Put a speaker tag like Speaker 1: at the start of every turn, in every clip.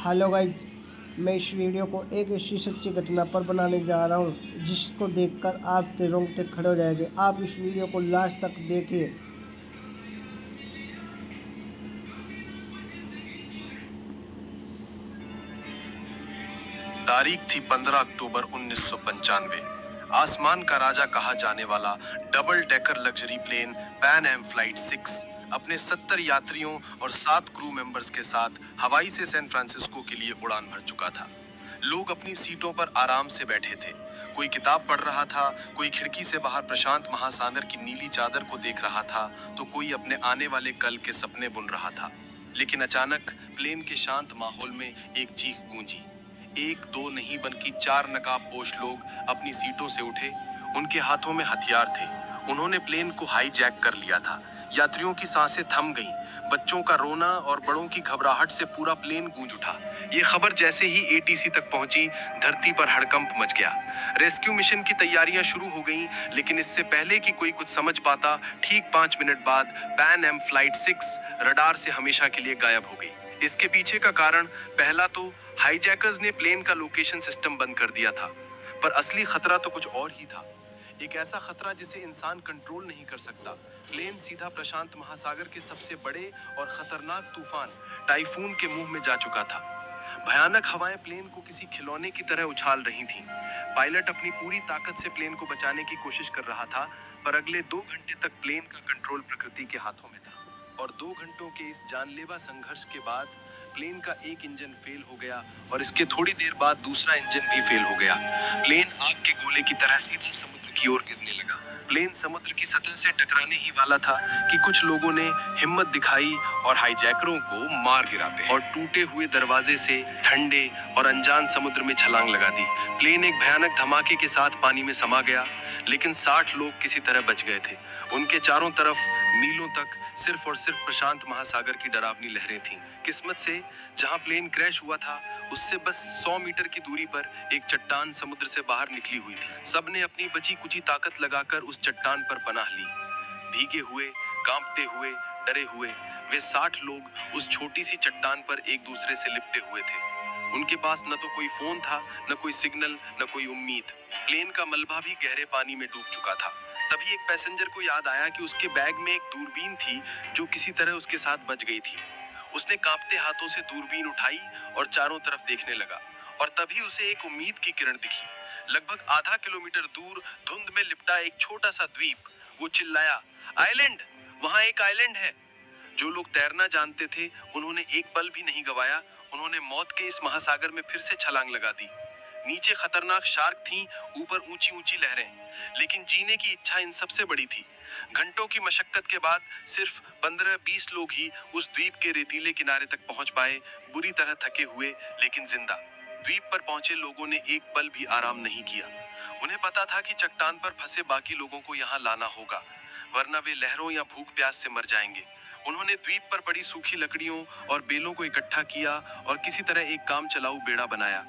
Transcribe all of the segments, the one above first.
Speaker 1: Hello guys, मैं इस video को एक ऐसी सच्ची घटना पर बनाने जा रहा हूं जिसको देखकर आपके रोंगटे खड़े हो जाएंगे। आप इस वीडियो को लास्ट तक देखिए।
Speaker 2: तारीख थी 15 अक्टूबर 1995। आसमान का राजा कहा जाने वाला double decker luxury plane Pan Am flight 6 अपने 70 यात्रियों और 7 क्रू मेंबर्स के साथ हवाई से सैन फ्रांसिस्को के लिए उड़ान भर चुका था। लोग अपनी सीटों पर आराम से बैठे थे। कोई किताब पढ़ रहा था, कोई खिड़की से बाहर प्रशांत महासागर की नीली चादर को देख रहा था, तो कोई अपने आने वाले कल के सपने बुन रहा था। लेकिन अचानक प्लेन के शांत माहौल में एक चीख गूंजी। एक दो नहीं बल्कि 4 नकाबपोश लोग अपनी सीटों से उठे। उनके हाथों में हथियार थे। उन्होंने प्लेन को हाईजैक कर लिया था। यात्रियों की सांसें थम गईं। बच्चों का रोना और बड़ों की घबराहट से पूरा प्लेन गूंज उठा। ये खबर जैसे ही एटीसी तक पहुंची, धरती पर हड़कंप मच गया। रेस्क्यू मिशन की तैयारियां शुरू हो गईं, लेकिन इससे पहले कि कोई कुछ समझ पाता, ठीक 5 मिनट बाद पैन एम फ्लाइट 6 रडार से हमेशा के लिए गायब हो गई। इसके पीछे का कारण, पहला तो हाईजैकर्स ने प्लेन का लोकेशन सिस्टम बंद कर दिया था, पर असली खतरा तो कुछ और ही था। एक ऐसा खतरा जिसे इंसान कंट्रोल नहीं कर सकता। प्लेन सीधा प्रशांत महासागर के सबसे बड़े और खतरनाक तूफान टाइफून के मुंह में जा चुका था। भयानक हवाएं प्लेन को किसी खिलौने की तरह उछाल रही थीं। पायलट अपनी पूरी ताकत से प्लेन को बचाने की कोशिश कर रहा था, पर अगले 2 घंटे तक प्लेन का कंट्रोल प्रकृति के हाथों में था। और 2 घंटों के इस जानलेवा संघर्ष के बाद प्लेन का एक इंजन फेल हो गया और इसके थोड़ी देर बाद दूसरा इंजन भी फेल हो गया। प्लेन आग के गोले की तरह सीधा समुद्र की ओर गिरने लगा। प्लेन समुद्र की सतह से टकराने ही वाला था कि कुछ लोगों ने हिम्मत दिखाई और हाईजैकरों को मार गिराते और टूटे हुए दरवाजे से ठंडे और अनजान समुद्र में छलांग लगा दी। प्लेन एक भयानक धमाके के साथ पानी में समा गया, लेकिन 60 लोग किसी तरह बच गए थे। उनके चारों तरफ मीलों तक सिर्फ और सिर्फ प्रशांत महासागर की डरावनी लहरें थीं। किस्मत से जहां प्लेन क्रैश हुआ था, उससे बस 100 मीटर की दूरी पर एक चट्टान समुद्र से बाहर निकली हुई थी। सबने अपनी बची कुची ताकत लगाकर उस चट्टान पर पनाह ली। भीगे हुए, कांपते हुए, डरे हुए, वे 60 लोग उस छोटी सी चट्टान पर एक दूसरे से लिपटे हुए थे। उनके पास न तो कोई फोन था, न कोई सिग्नल, न कोई उम्मीद। प्लेन का मलबा भी गहरे पानी में डूब चुका था। तभी एक पैसेंजर को याद आया कि उसके बैग में एक दूरबीन थी जो किसी तरह उसके साथ बच गई थी। उसने कांपते हाथों से दूरबीन उठाई और चारों तरफ देखने लगा, और तभी उसे एक उम्मीद की किरण दिखी। लगभग आधा किलोमीटर दूर धुंध में लिपटा एक छोटा सा द्वीप। वो चिल्लाया, आइलैंड! वहां एक आइलैंड है। जो लोग तैरना जानते थे, उन्होंने एक पल भी नहीं गवाया। उन्होंने मौत के इस महासागर में फिर से छलांग लगा दी। नीचे खतरनाक शार्क थीं, ऊपर ऊंची ऊंची लहरें, लेकिन जीने की इच्छा इन सबसे बड़ी थी। घंटों की मशक्कत के बाद सिर्फ 15-20 लोग ही उस द्वीप के रेतीले किनारे तक पहुंच पाए, बुरी तरह थके हुए लेकिन जिंदा। द्वीप पर पहुंचे लोगों ने एक पल भी आराम नहीं किया। उन्हें पता था कि चट्टान पर फंसे बाकी लोगों को यहाँ लाना होगा, वरना वे लहरों या भूख प्यास से मर जाएंगे। उन्होंने द्वीप पर पड़ी सूखी लकड़ियों और बेलों को इकट्ठा किया और किसी तरह एक काम चलाऊ बेड़ा बनाया।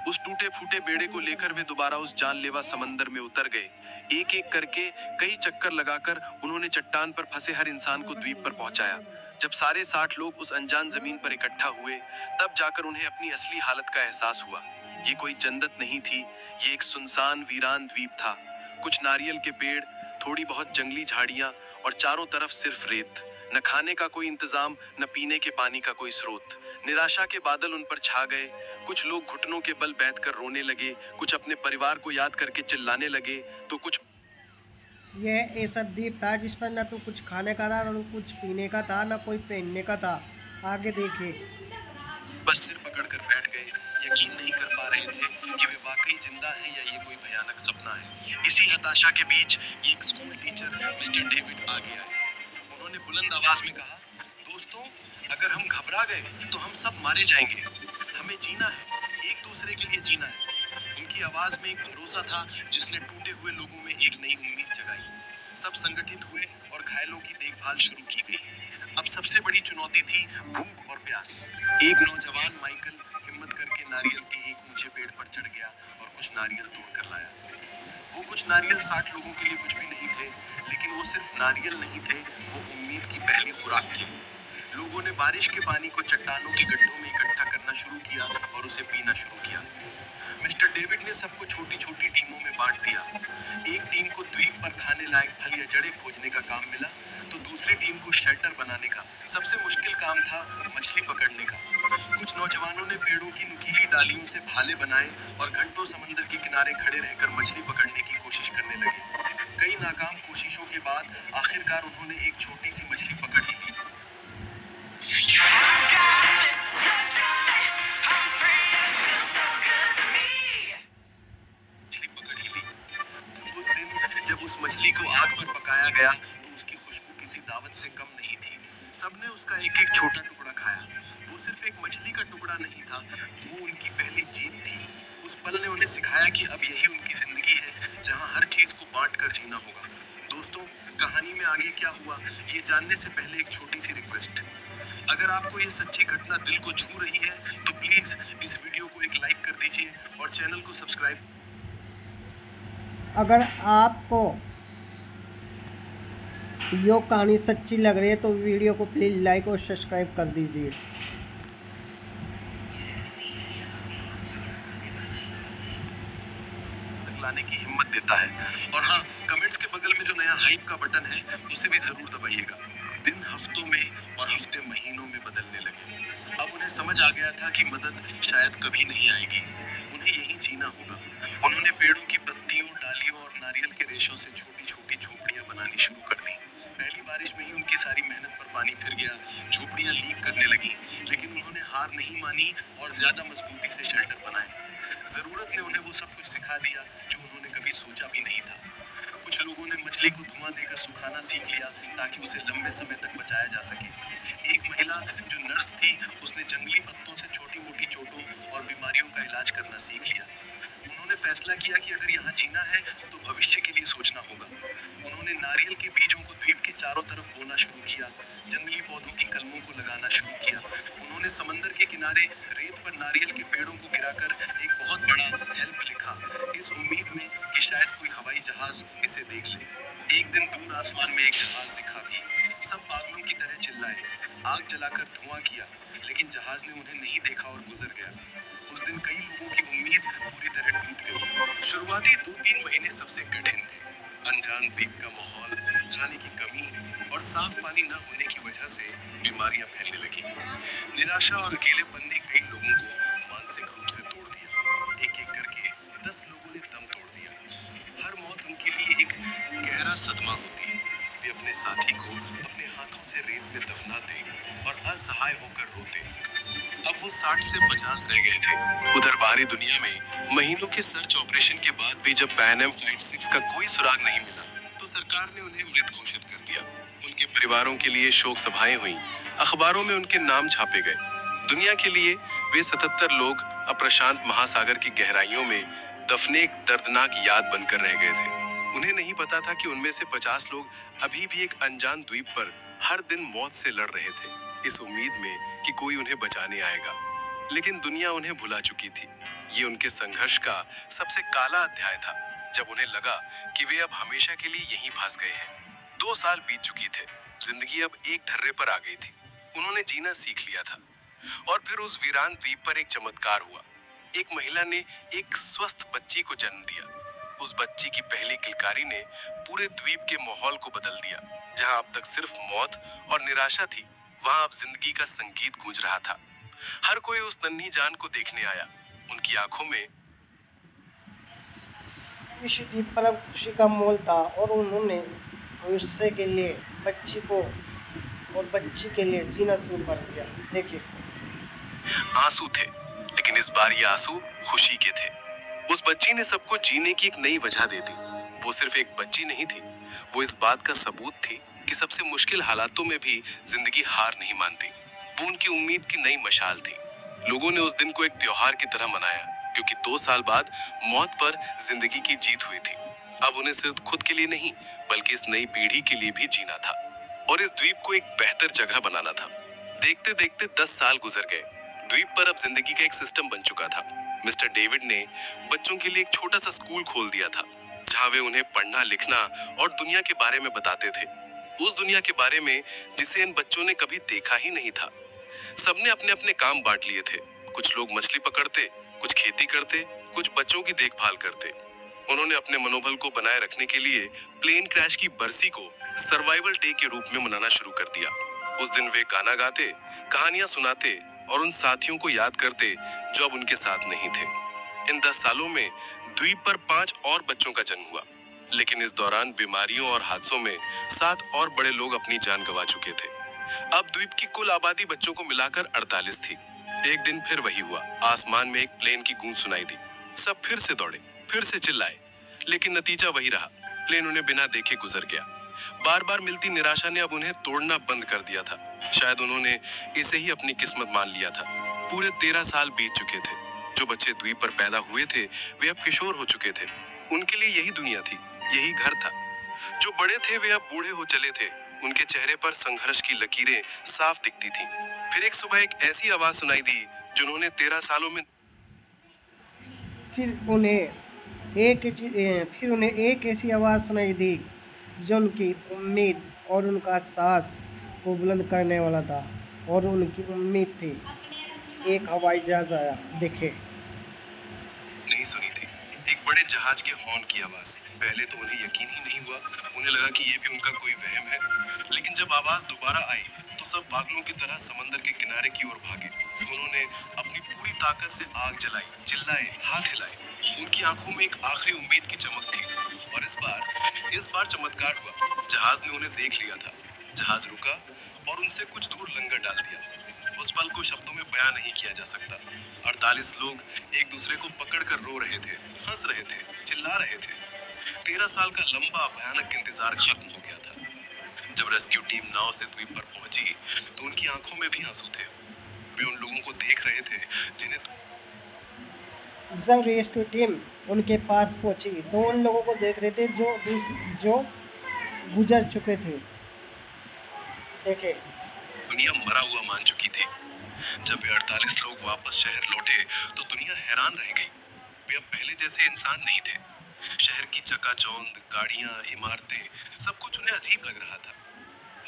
Speaker 2: उस टूटे फूटे बेड़े को लेकर वे दोबारा उस जानलेवा समंदर में उतर गए। एक एक करके कई चक्कर लगाकर उन्होंने चट्टान पर फंसे हर इंसान को द्वीप पर पहुंचाया। जब सारे 60 लोग उस अनजान जमीन पर इकट्ठा हुए, तब जाकर उन्हें अपनी असली हालत का एहसास हुआ। ये कोई जन्नत नहीं थी, ये एक सुनसान वीरान द्वीप था। कुछ नारियल के पेड़, थोड़ी बहुत जंगली झाड़ियां और चारों तरफ सिर्फ रेत। न खाने का कोई इंतजाम, न पीने के पानी का कोई स्रोत। निराशा के बादल उन पर छा गए। कुछ लोग घुटनों के बल बैठकर रोने लगे, कुछ अपने परिवार को याद करके चिल्लाने लगे, तो कुछ
Speaker 1: यह ऐसा द्वीप था जिस पर न तो कुछ खाने का था, न कुछ पीने का था, न कोई पहनने का था। आगे देखिए।
Speaker 2: बस सिर पकड़कर बैठ गए। यकीन नहीं कर पा रहे थे कि वे वाकई जिंदा हैं या ये कोई भयानक सपना है। इसी हताशा के बीच एक स्कूल टीचर मिस्टर डेविड आगे आए। उन्होंने बुलंद आवाज में कहा, दोस्तों, अगर हम घबरा गए तो हम सब मारे जाएंगे। हमें जीना है, एक दूसरे के लिए जीना है। उनकी आवाज में एक भरोसा था जिसने टूटे हुए लोगों में एक नई उम्मीद जगाई। सब संगठित हुए और घायलों की देखभाल शुरू की गई। अब सबसे बड़ी चुनौती थी भूख और प्यास। एक नौजवान माइकल हिम्मत करके नारियल के एक ऊंचे पेड़ पर चढ़ गया और कुछ नारियल तोड़कर लाया। वो कुछ नारियल 60 लोगों के लिए कुछ भी नहीं थे, लेकिन वो सिर्फ नारियल नहीं थे, वो उम्मीद की पहली खुराक थी। लोगों ने बारिश के पानी को चट्टानों के गड्ढों में इकट्ठा करना शुरू किया खोजने का काम मिला तो दूसरी टीम को शेल्टर बनाने का सबसे मुश्किल काम था मछली पकड़ने का। कुछ नौजवानों ने पेड़ों की नुकीली डालियों से भाले बनाए और घंटों समंदर के किनारे खड़े रहकर मछली पकड़ने की कोशिश करने लगे। कई नाकाम कोशिशों के बाद आखिरकार उन्होंने एक छोटी सी मछली पकड़ ही ली। उस दिन जब उस मछली को आग पर पकाया गया तो उसकी खुशबू किसी दावत से कम नहीं थी। सबने उसका एक एक छोटा टुकड़ा खाया। वो सिर्फ एक मछली का टुकड़ा नहीं था, वो उनकी पहली जीत थी। उस पल ने उन्हें सिखाया कि अब यही उनकी जिंदगी है जहां हर चीज को बांट कर जीना होगा। दोस्तों, कहानी में आगे क्या हुआ ये जानने से पहले एक छोटी सी रिक्वेस्ट। अगर आपको ये सच्ची घटना दिल को छू रही है तो प्लीज इस वीडियो को एक लाइक कर दीजिए और चैनल को सब्सक्राइब।
Speaker 1: अगर आपको यो कहानी सच्ची लग रही है तो वीडियो को प्लीज़ लाइक और सब्सक्राइब कर दीजिए।
Speaker 2: लाने की हिम्मत देता है। और हाँ, कमेंट्स के बगल में जो नया हाइप का बटन है उसे भी जरूर दबाइएगा। दिन हफ्तों में और हफ्ते महीनों में बदलने लगे। अब उन्हें समझ आ गया था कि मदद शायद कभी नहीं आएगी, उन्हें यहीं जीना होगा। उन्होंने पेड़ों की पत्तियों, डालियों और नारियल के रेशों से छोटी छोटी झोपड़ियां बनानी शुरू कर दी। पहली बारिश में ही उनकी सारी मेहनत पर पानी फिर गया, झोपड़ियां लीक करने लगी, लेकिन उन्होंने हार नहीं मानी और ज्यादा मजबूती से शेल्टर बनाए। जरूरत ने उन्हें वो सब कुछ सिखा दिया जो उन्होंने कभी सोचा भी नहीं था। कुछ लोगों ने मछली को धुआं देकर सुखाना सीख लिया ताकि उसे लंबे समय तक बचाया जा सके। एक महिला जो नर्स थी, उसने जंगली पत्तों से छोटी मोटी चोटों और बीमारियों का इलाज करना सीख लिया। उन्होंने फैसला किया कि अगर यहाँ जीना है तो भविष्य के लिए सोचना होगा। उन्होंने नारियल के बीजों को द्वीप के चारों तरफ बोना शुरू किया, जंगली पौधों की कलमों को लगाना शुरू किया। उन्होंने समंदर के किनारे रेत पर नारियल के पेड़ों को गिराकर एक बहुत बड़ा हेल्प लिखा, इस उम्मीद में कि शायद कोई हवाई जहाज इसे देख ले। एक दिन दूर आसमान में एक जहाज दिखा भी। सब पागलों की तरह चिल्लाए, आग जलाकर धुआं किया, लेकिन जहाज ने उन्हें नहीं देखा और गुजर गया। उस दिन कई लोगों की उम्मीद पूरी तरह टूट गई। शुरुआती 2-3 महीने सबसे कठिन थे। अनजान द्वीप का माहौल, खाने की कमी और साफ पानी न होने की वजह से बीमारियां फैलने लगी। निराशा और अकेलेपन ने कई लोगों को मानसिक रूप से तोड़ दिया। एक एक करके 10 लोगों ने दम तोड़ दिया। हर मौत उनके लिए एक गहरा सदमा होती। वे अपने साथी को अपने हाथों से रेत में दफनाते और असहाय होकर रोते। अब वो 60 से 50 रह गए थे। उधर बाहरी दुनिया में महीनों के सर्च ऑपरेशन के बाद भी जब पैन एम फ्लाइट 6 का कोई सुराग नहीं मिला तो सरकार ने उन्हें मृत घोषित कर दिया। उनके परिवारों के लिए शोक सभाएं हुई, अखबारों में उनके नाम छापे गए। दुनिया के लिए वे 77 लोग अप्रशांत महासागर की गहराइयों में दफने एक दर्दनाक याद बनकर रह गए थे। उन्हें नहीं पता था कि उनमें से 50 लोग अभी भी एक अनजान द्वीप पर हर दिन मौत से लड़ रहे थे, इस उम्मीद में कि कोई उन्हें बचाने आएगा। लेकिन दुनिया उन्हें भुला चुकी थी। ये उनके संघर्ष का सबसे काला अध्याय था, जब उन्हें लगा कि वे अब हमेशा के लिए यहीं फंस गए हैं। 2 साल बीत चुकी थे, जिंदगी अब एक ढर्रे पर आ गई थी। उन्होंने जीना सीख लिया था। और फिर उस वीरान द्वीप पर एक चमत्कार हुआ। एक महिला ने एक स्वस्थ बच्ची को जन्म दिया। उस बच्ची की पहली किलकारी ने पूरे द्वीप के माहौल को बदल दिया। जहां अब तक सिर्फ मौत और निराशा थी, वहां अब जिंदगी का संगीत गूंज रहा था। हर कोई उस नन्ही जान को देखने आया। उनकी आंखों में
Speaker 1: इस द्वीप पर अब खुशी का मोल था और उन्होंने भविष्य के लिए बच्ची को और बच्ची के लिए जीना शुरू कर दिया। देखिए,
Speaker 2: आंसू थे, लेकिन इस बार ये आंसू खुशी के थे। उस बच्ची ने सबको जीने की एक नई वजह दे दी। वो सिर्फ एक बच्ची नहीं थी, वो इस बात का सबूत थी कि सबसे मुश्किल हालातों में भी जिंदगी हार नहीं मानती। वो उनकी उम्मीद की नई मशाल थी। लोगों ने उस दिन को एक त्योहार की तरह मनाया, क्योंकि 2 साल बाद मौत पर जिंदगी की जीत हुई थी। अब उन्हें सिर्फ खुद के लिए नहीं, बल्कि इस नई पीढ़ी के लिए भी जीना था और इस द्वीप को एक बेहतर जगह बनाना था। देखते देखते 10 साल गुजर गए। द्वीप पर अब जिंदगी का एक सिस्टम बन चुका था। मिस्टर डेविड ने बच्चों के लिए एक छोटा सा स्कूल खोल दिया था, जहां वे उन्हें पढ़ना, लिखना और दुनिया के बारे में बताते थे। उस दुनिया के बारे में जिसे इन बच्चों ने कभी देखा ही नहीं था। सबने अपने अपने काम बांट लिए थे। कुछ लोग मछली पकड़ते, कुछ खेती करते, कुछ बच्चों की देखभाल करते। उन्होंने अपने मनोबल को बनाए रखने के लिए प्लेन क्रैश की बरसी को सर्वाइवल डे के रूप में मनाना शुरू कर दिया। उस दिन वे गाना गाते, कहानियां सुनाते और उन साथियों को याद करते जो अब उनके साथ नहीं थे। इन 10 सालों में द्वीप पर 5 और बच्चों का जन्म हुआ, लेकिन इस दौरान बीमारियों और हादसों में 7 और बड़े लोग अपनी जान गंवा चुके थे। अब द्वीप की कुल आबादी बच्चों को मिलाकर 48 थी। एक दिन फिर वही हुआ। आसमान में एक प्लेन की गूंज सुनाई दी। सब फिर से दौड़े, फिर से चिल्लाए, लेकिन नतीजा वही रहा। प्लेन उन्हें बिना देखे गुजर गया। बार बार मिलती निराशा ने अब उन्हें तोड़ना बंद कर दिया था। शायद उन्होंने इसे ही अपनी किस्मत मान लिया था। पूरे 13 साल बीत चुके थे। जो बच्चे द्वीप पर पैदा हुए थे वे अब किशोर हो चुके थे। उनके लिए यही दुनिया थी, यही घर था। जो बड़े थे वे अब बूढ़े हो चले थे। उनके चेहरे पर संघर्ष की लकीरें साफ दिखती थीं। फिर एक सुबह एक ऐसी आवाज सुनाई दी जिन्होंने 13 सालों में
Speaker 1: फिर उन्हें एक ऐसी आवाज़ सुनाई दी जो उनकी उम्मीद और उनका साहस को बुलंद करने वाला था। और उनकी उम्मीद थी। एक हवाई जहाज आया। देखे
Speaker 2: नहीं सुनी थी। एक बड़े जहाज के हॉर्न की आवाज। पहले तो उन्हें यकीन ही नहीं हुआ। उन्हें लगा कि ये भी उनका कोई वहम है। लेकिन जब आवाज दोबारा आई तो सब पागलों की तरह समंदर के किनारे की ओर भागे। उन्होंने अपनी पूरी ताकत से आग जलाई, चिल्लाए, हाथ हिलाए। उनकी आंखों में एक आखिरी उम्मीद की चमक थी। और इस बार चमत्कार हुआ। जहाज ने उन्हें देख लिया था। जहाज रुका और उनसे कुछ दूर लंगर डाल दिया। उस पल को शब्दों में बयां नहीं किया जा सकता। 48 लोग एक दूसरे को पकड़कर रो रहे थे, हंस रहे थे, चिल्ला रहे थे। 13 साल का लंबा भयानक इंतजार खत्म हो गया था। जब रेस्क्यू टीम नाव से द्वीप पर पहुंची तो उनकी आंखों में भी आंसू थे। वे उन लोगों को देख रहे थे जिन्हें
Speaker 1: जब रेस्क्यू टीम उनके पास पहुंची तो उन लोगों को देख रहे थे जो गुजर चुके थे। देखे
Speaker 2: दुनिया मरा हुआ मान चुकी थी। जब वे 48 लोग वापस शहर लौटे तो दुनिया हैरान रह गई। वे अब पहले जैसे इंसान नहीं थे। शहर की चकाचौंध, गाड़ियां, इमारतें, सब कुछ उन्हें अजीब लग रहा था।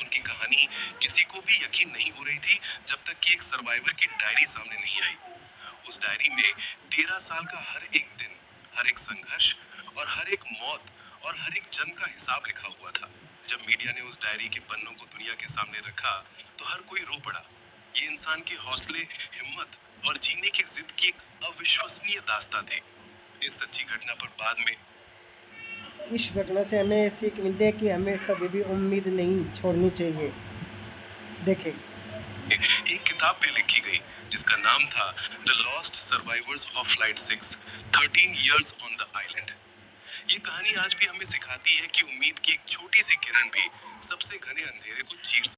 Speaker 2: उनकी कहानी किसी को भी यकीन नहीं हो रही थी जब तक कि एक सर्वाइवर की डायरी सामने नहीं आई। उस डायरी में 13 साल का हर एक दिन, हर एक संघर्ष और हर एक मौत और हर एक जन्म का हिसाब लिखा हुआ था। जब मीडिया ने उस डायरी के पन्नों को दुनिया के सामने रखा तो हर कोई रो पड़ा। ये इंसान के हौसले, हिम्मत और जीने की जिद की एक अविश्वसनीय दास्तां थी। इस सच्ची घटना पर बाद में
Speaker 1: इस घटना से हमें सीख मिलती है कि हमें कभी भी उम्मीद नहीं छोड़नी चाहिए। देखें
Speaker 2: एक किताब भी लिखी गई जिसका नाम था the lost survivors of flight 6, 13 years on the island. ये कहानी आज भी हमें सिखाती है कि उम्मीद की एक छोटी सी किरण भी सबसे घने अंधेरे को चीर